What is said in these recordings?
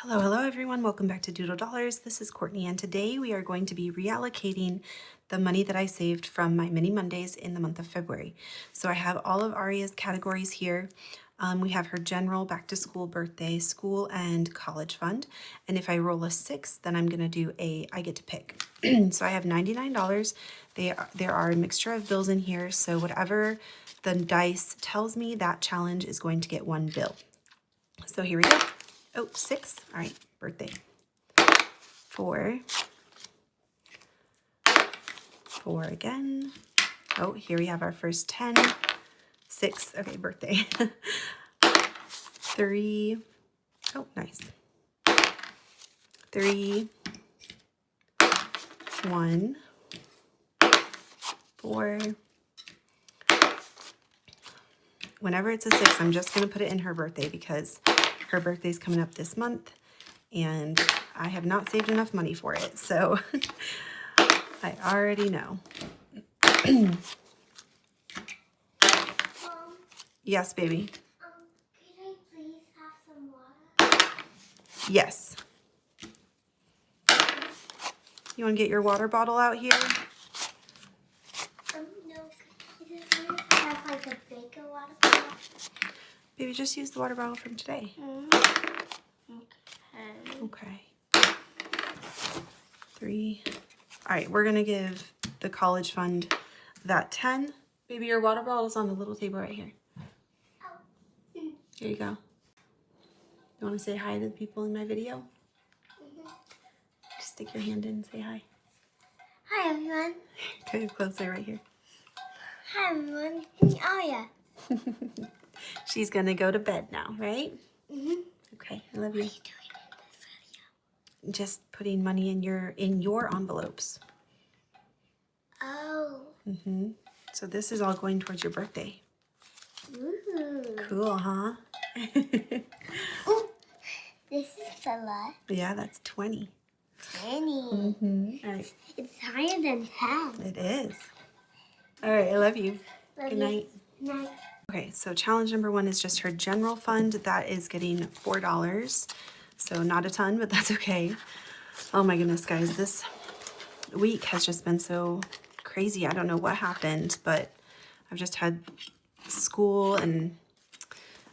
Hello everyone. Welcome back to Doodle Dollars. This is Courtney and today we are going to be reallocating the money that I saved from my mini Mondays in the month of February. So I have all of Aria's categories here. We have her general, back to school, birthday, school, and college fund. And if I roll a 6, then I'm going to do I get to pick. So I have $99. There are a mixture of bills in here. So whatever the dice tells me, that challenge is going to get one bill. So here we go. Oh, 6. All right, birthday. 4. 4 again. Oh, here we have our first 10. 6. Okay, birthday. 3. Oh, nice. 3. 1. 4. Whenever it's a 6, I'm just going to put it in her birthday because her birthday's coming up this month and I have not saved enough money for it. So I already know. Yes, baby. Can I please have some water? Yes. You want to get your water bottle out here? No. Is it fine if I have like a bigger water bottle? Baby, just use the water bottle from today. Okay. Okay. 3. All right, we're going to give the college fund that 10. Baby, your water bottle is on the little table right here. Oh. Here you go. You want to say hi to the people in my video? Just stick your hand in and say hi. Hi everyone. Okay, closer right here. Hi everyone. It's me, Aria. She's going to go to bed now, right? Okay, I love you. What are you doing in this video? Just putting money in your envelopes. Oh. So this is all going towards your birthday. Ooh. Cool, huh? Ooh. This is a lot. Yeah, that's 20. 20. All right. It's higher than 10. It is. All right, I love you. Love Good you. night. Night. Okay, so challenge number 1 is just her general fund. That is getting $4. So not a ton, but that's okay. Oh my goodness, guys. This week has just been so crazy. I don't know what happened, but I've just had school and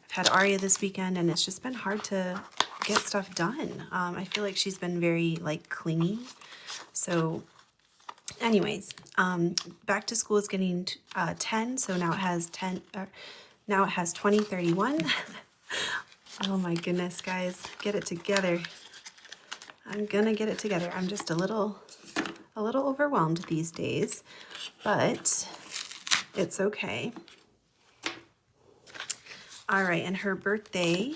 I've had Aria this weekend and it's just been hard to get stuff done. I feel like she's been very clingy. So anyways, back to school is getting 10, so now it has 10. Now it has 20, 31. Oh my goodness, guys, get it together. I'm gonna get it together. I'm just a little overwhelmed these days, but it's okay. All right, and her birthday.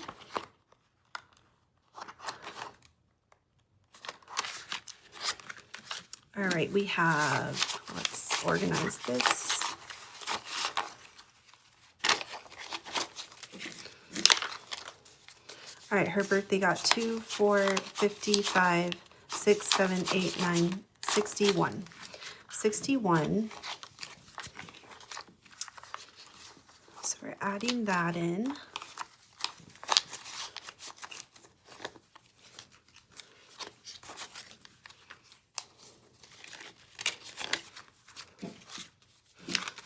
All right, we have, let's organize this. All right, her birthday got 2, 4, 55, 6, 7, 8, 9, 61. 61. So we're adding that in.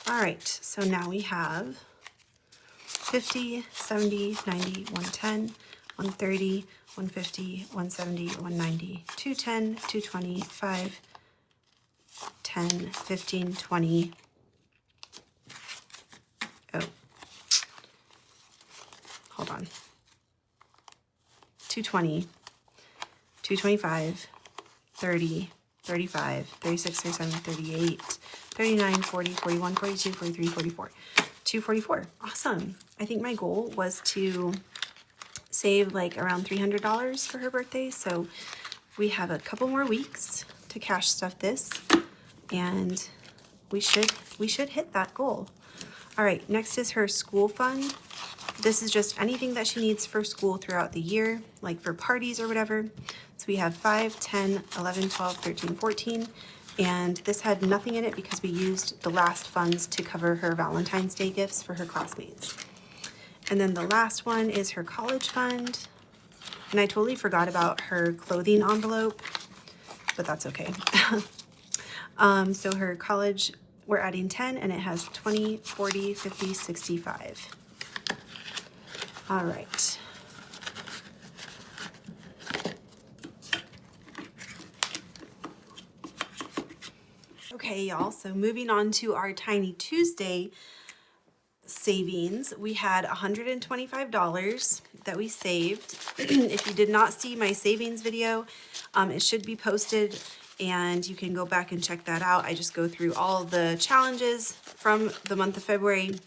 All right, so now we have 50, 70, 90, 110, 130, 150, 170, 190, 210, 220, 5, 10, 15, 20. Oh, hold on. 220, 225, 30, 35, 36, 37, 38, 39, 40, 41, 42, 43, 44. 244. Awesome. I think my goal was to save around $300 for her birthday. So we have a couple more weeks to cash stuff this and we should hit that goal. All right, next is her school fund. This is just anything that she needs for school throughout the year, like for parties or whatever. So we have 5, 10, 11, 12, 13, 14. And this had nothing in it because we used the last funds to cover her Valentine's Day gifts for her classmates. And then the last one is her college fund. And I totally forgot about her clothing envelope, but that's okay. So her college, we're adding 10 and it has 20, 40, 50, 65. All right. Okay, y'all, so moving on to our Tiny Tuesday savings, we had $125 that we saved. If you did not see my savings video, it should be posted and you can go back and check that out. I just go through all the challenges from the month of February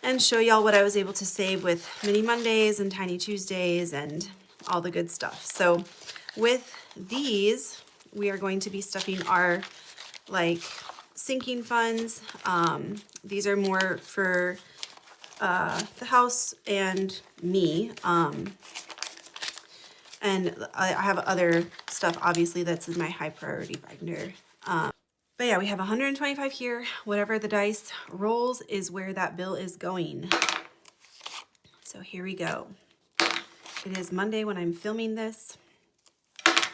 and show y'all what I was able to save with Mini Mondays and Tiny Tuesdays and all the good stuff. So with these, we are going to be stuffing our like sinking funds. These are more for the house and me. And I have other stuff, obviously, that's in my high priority binder. But yeah, we have 125 here. Whatever the dice rolls is where that bill is going. So here we go. It is Monday when I'm filming this.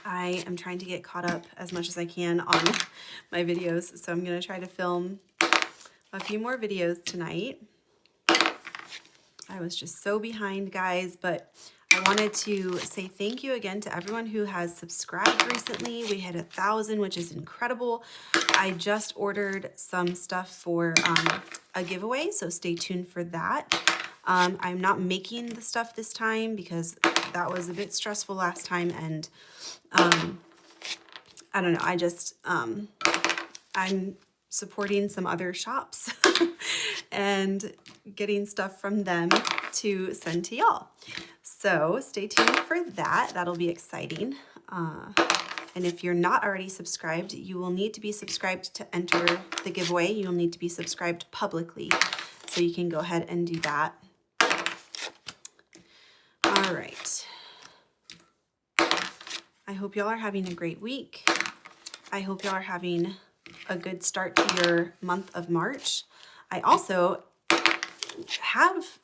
I am trying to get caught up as much as I can on my videos. So I'm going to try to film a few more videos tonight. I was just so behind, guys, but I wanted to say thank you again to everyone who has subscribed recently. We hit 1,000, which is incredible. I just ordered some stuff for a giveaway, so stay tuned for that. I'm not making the stuff this time because that was a bit stressful last time, and I don't know, I just, I'm supporting some other shops and getting stuff from them to send to y'all. So stay tuned for that. That'll be exciting. And if you're not already subscribed, you will need to be subscribed to enter the giveaway. You'll need to be subscribed publicly. So you can go ahead and do that. All right. I hope y'all are having a great week. I hope y'all are having a good start to your month of March. I also have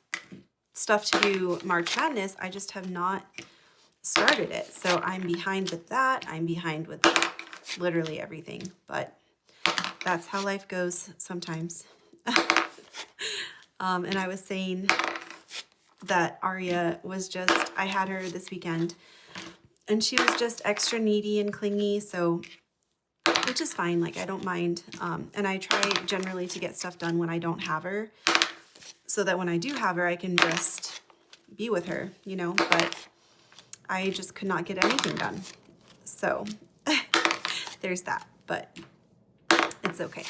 stuff to do March Madness. I just have not started it. So I'm behind with that. I'm behind with literally everything, but that's how life goes sometimes. And I was saying that Aria was just, I had her this weekend and she was just extra needy and clingy. So, which is fine. Like, I don't mind. And I try generally to get stuff done when I don't have her, so that when I do have her, I can just be with her, you know, but I just could not get anything done. So there's that, but it's okay.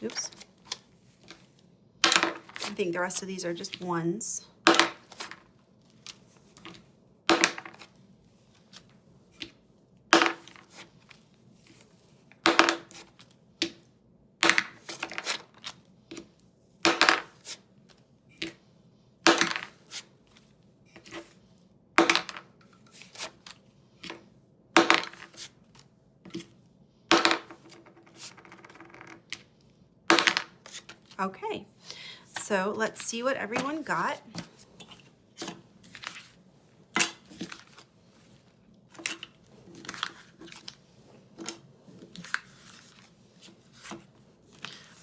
Oops. I think the rest of these are just ones. Okay, so let's see what everyone got.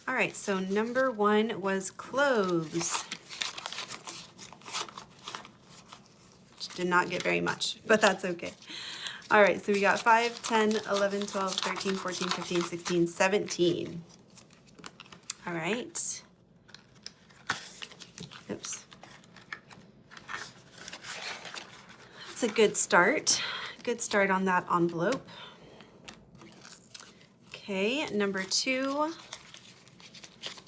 All right, so number one was clothes. Which did not get very much, but that's okay. All right, so we got 5, 10, 11, 12, 13, 14, 15, 16, 17. All right. Oops. That's a good start. Good start on that envelope. Okay, number two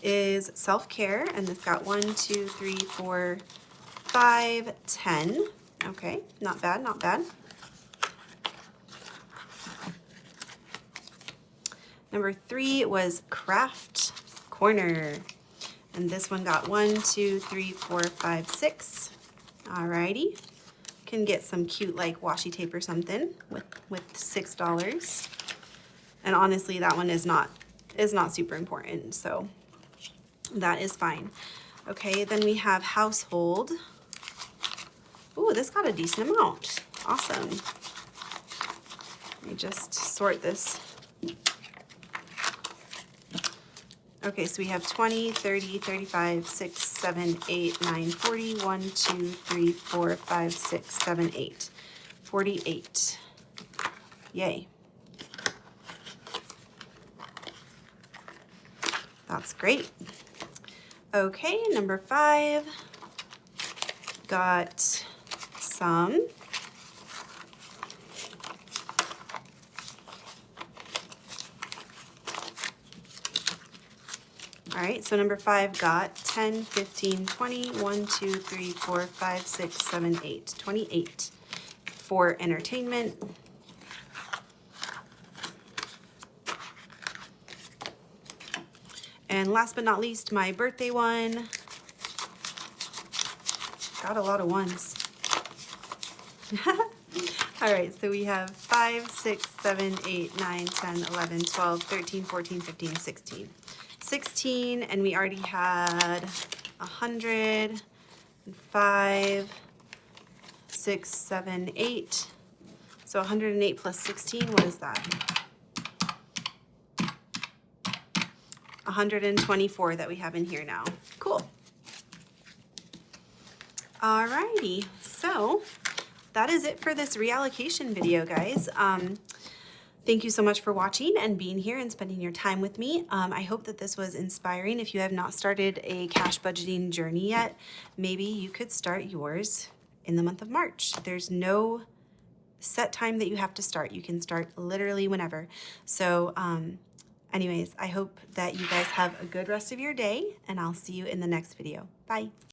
is self-care, and this got 1, 2, 3, 4, 5, 10. Okay, not bad, not bad. Number three was craft corner, and this one got 1, 2, 3, 4, 5, 6. Alrighty. can get some cute like washi tape or something with $6. And honestly, that one is not super important, so that is fine. Okay, then we have household. Ooh, this got a decent amount. Awesome. Let me just sort this. Okay, so we have 20, 30, 35, 6, 7, 8, 9, 40, 1, 2, 3, 4, 5, 6, 7, 8. 48. Yay. That's great. Okay, number 5. Got some. All right, so number 5 got 10, 15, 20, 1, 2, 3, 4, 5, 6, 7, 8, 28 for entertainment. And last but not least, my birthday one. Got a lot of ones. All right, so we have 5, 6, 7, 8, 9, 10, 11, 12, 13, 14, 15, 16. 16, and we already had 100, 5, 6, 7, 8. So 108 plus 16, what is that? 124 that we have in here now. Cool. Alrighty, so that is it for this reallocation video, guys. Thank you so much for watching and being here and spending your time with me. I hope that this was inspiring. If you have not started a cash budgeting journey yet, maybe you could start yours in the month of March. There's no set time that you have to start. You can start literally whenever. So anyways, I hope that you guys have a good rest of your day, and I'll see you in the next video. Bye.